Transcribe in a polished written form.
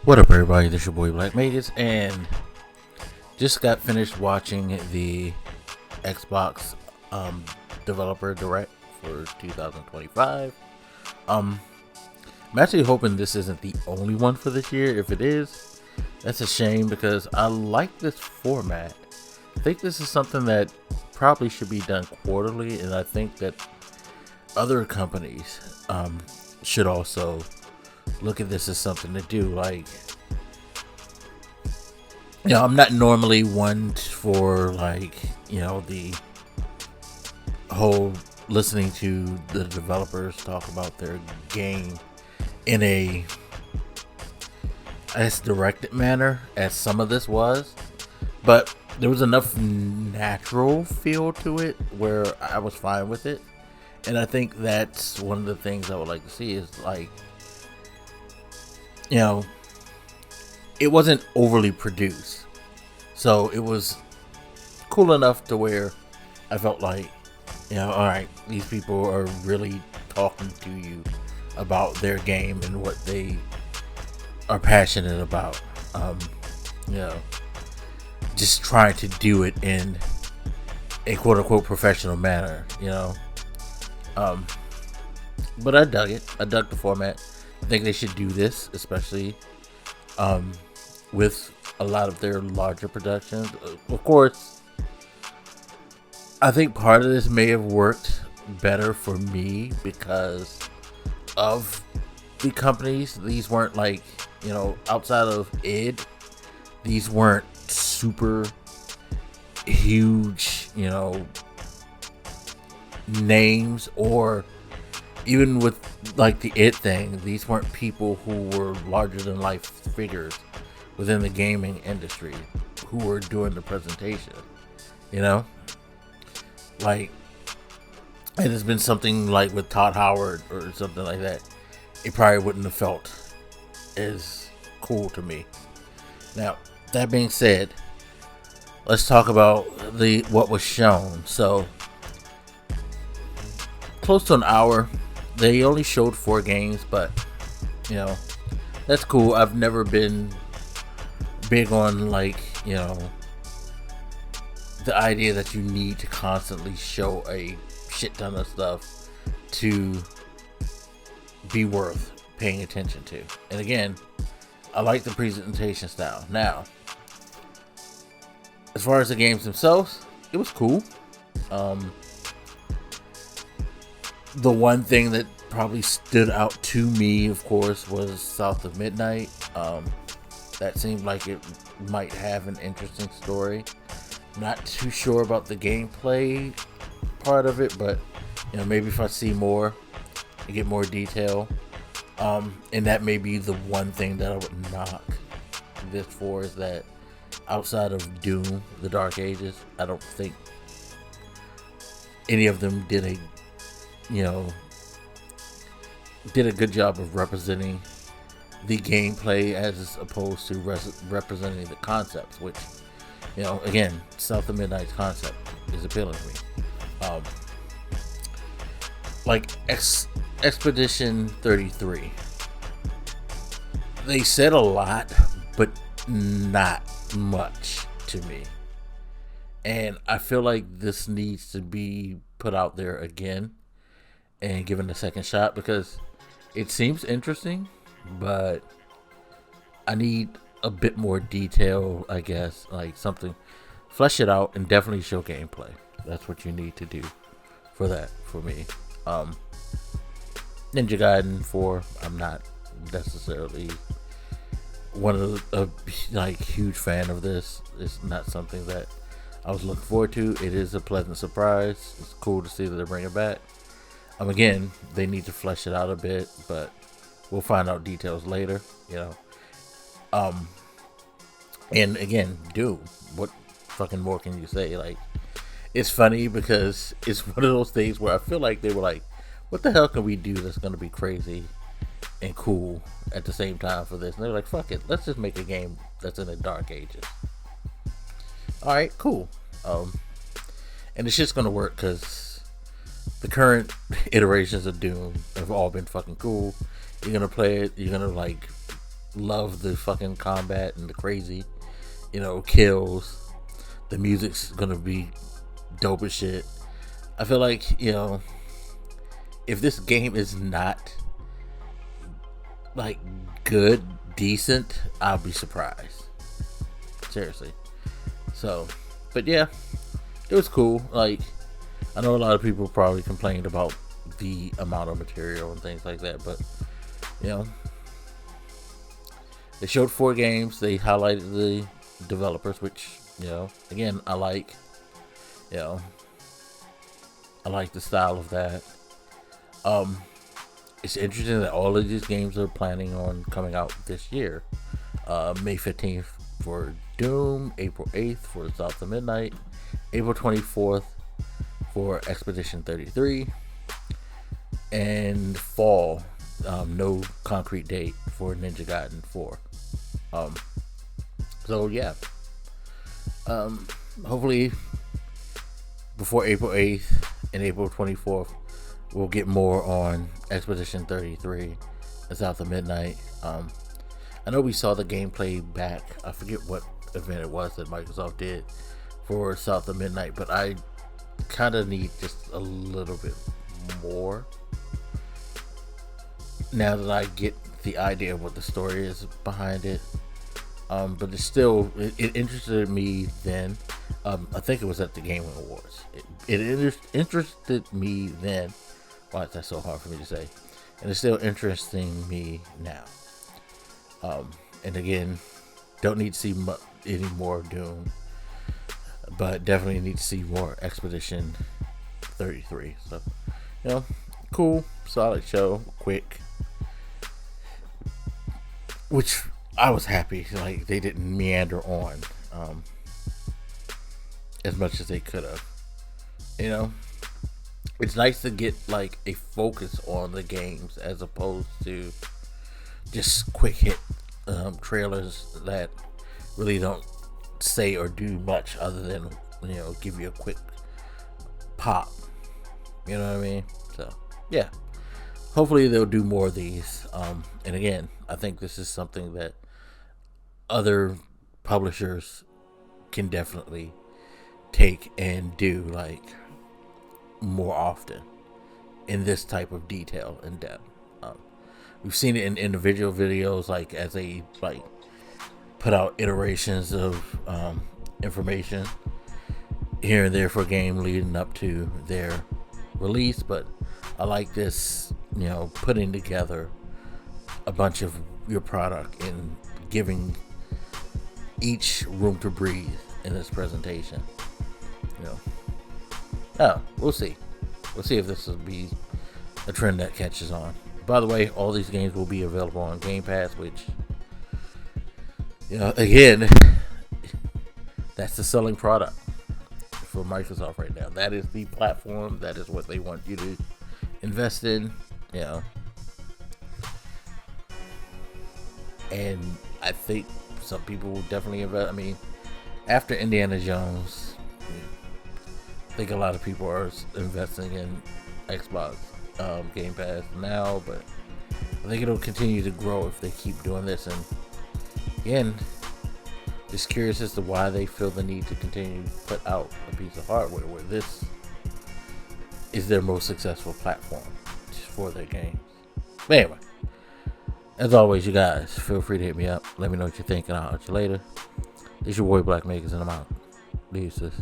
What up, everybody? This is your boy Black Magus, and just got finished watching the Xbox Developer Direct for 2025. I'm actually hoping this isn't the only one for this year. If it is, that's a shame because I like this format. I think this is something that probably should be done quarterly, and I think that other companies should also look at this as something to do. Like, I'm not normally one for the whole listening to the developers talk about their game in a as directed manner as some of this was, but there was enough natural feel to it where I was fine with it. And I think that's one of the things I would like to see is it wasn't overly produced. So it was cool enough to where I felt like, alright, these people are really talking to you about their game and what they are passionate about. Just trying to do it in a quote unquote professional manner, But I dug it. I dug the format. I think they should do this, especially with a lot of their larger productions. Of course, I think part of this may have worked better for me because of the companies. These weren't outside of id, these weren't super huge, names, or even with the id thing, these weren't people who were larger than life figures within the gaming industry who were doing the presentation, and it's been something like with Todd Howard or something like that, it probably wouldn't have felt as cool to me. Now, that being said, let's talk about what was shown. So, close to an hour. They only showed 4 games, but that's cool. I've never been big on the idea that you need to constantly show a shit ton of stuff to be worth paying attention to. And again, I like the presentation style. Now, as far as the games themselves, it was cool. The one thing that probably stood out to me, of course, was South of Midnight. That seemed like it might have an interesting story. Not too sure about the gameplay part of it, but maybe if I see more and get more detail, and that may be the one thing that I would knock this for, is that outside of Doom, the Dark Ages, I don't think any of them did a good job of representing the gameplay as opposed to representing the concepts, which, again, South of Midnight's concept is appealing to me. Expedition 33. They said a lot, but not much to me. And I feel like this needs to be put out there again and given a second shot, because it seems interesting, but I need a bit more detail, I guess, something, flesh it out and definitely show gameplay. That's what you need to do for that, for me. Ninja Gaiden 4, I'm not necessarily one of the huge fan of this. It's not something that I was looking forward to. It is a pleasant surprise. It's cool to see that they're bringing it back. Again, they need to flesh it out a bit, but we'll find out details later, and again, Doom, what fucking more can you say? It's funny because it's one of those things where I feel like they were like, what the hell can we do that's going to be crazy and cool at the same time for this? And they're like, fuck it, let's just make a game that's in the Dark Ages. Alright, cool. And it's just going to work because the current iterations of Doom have all been fucking cool. You're gonna play it, you're gonna love the fucking combat and the crazy, kills. The music's gonna be dope as shit. I feel like, if this game is not like good, decent, I'll be surprised. Seriously. So, but yeah, it was cool. Like, I know a lot of people probably complained about the amount of material and things like that, but they showed 4 games. They highlighted the developers, which again, I like. I like the style of that. It's interesting that all of these games are planning on coming out this year. May 15th for Doom, April 8th for South of Midnight, April 24th for Expedition 33, and fall, no concrete date for Ninja Gaiden 4. So yeah, hopefully before April 8th and April 24th, we'll get more on Expedition 33 and South of Midnight. I know we saw the gameplay back. I forget what event it was that Microsoft did for South of Midnight, but I kind of need just a little bit more now that I get the idea of what the story is behind it. But it interested me then. I think it was at the Game Awards. It interested me then. Why is that so hard for me to say? And it's still interesting me now. And again, don't need to see any more Doom, but definitely need to see more Expedition 33. So, cool, solid show, quick. Which I was happy, like they didn't meander on as much as they could have. It's nice to get like a focus on the games as opposed to just quick hit trailers that really don't say or do much other than give you a quick pop. You know what I mean? So yeah, hopefully they'll do more of these. And again, I think this is something that other publishers can definitely take and do like more often in this type of detail and depth. We've seen it in individual videos, like as they like put out iterations of information here and there for a game leading up to their release. But I like this, putting together a bunch of your product and giving each room to breathe in this presentation. We'll see. We'll see if this will be a trend that catches on. By the way, all these games will be available on Game Pass, which, again, that's the selling product for Microsoft right now. That is the platform. That is what they want you to invest in, And I think some people will definitely invest. I mean, after Indiana Jones, I think a lot of people are investing in Xbox Game Pass now, but I think it'll continue to grow if they keep doing this. And again, just curious as to why they feel the need to continue to put out a piece of hardware where this is their most successful platform for their games. But anyway, as always, you guys, feel free to hit me up. Let me know what you think, and I'll catch you later. This is your boy Blak Magus, and I'm out. Deuces.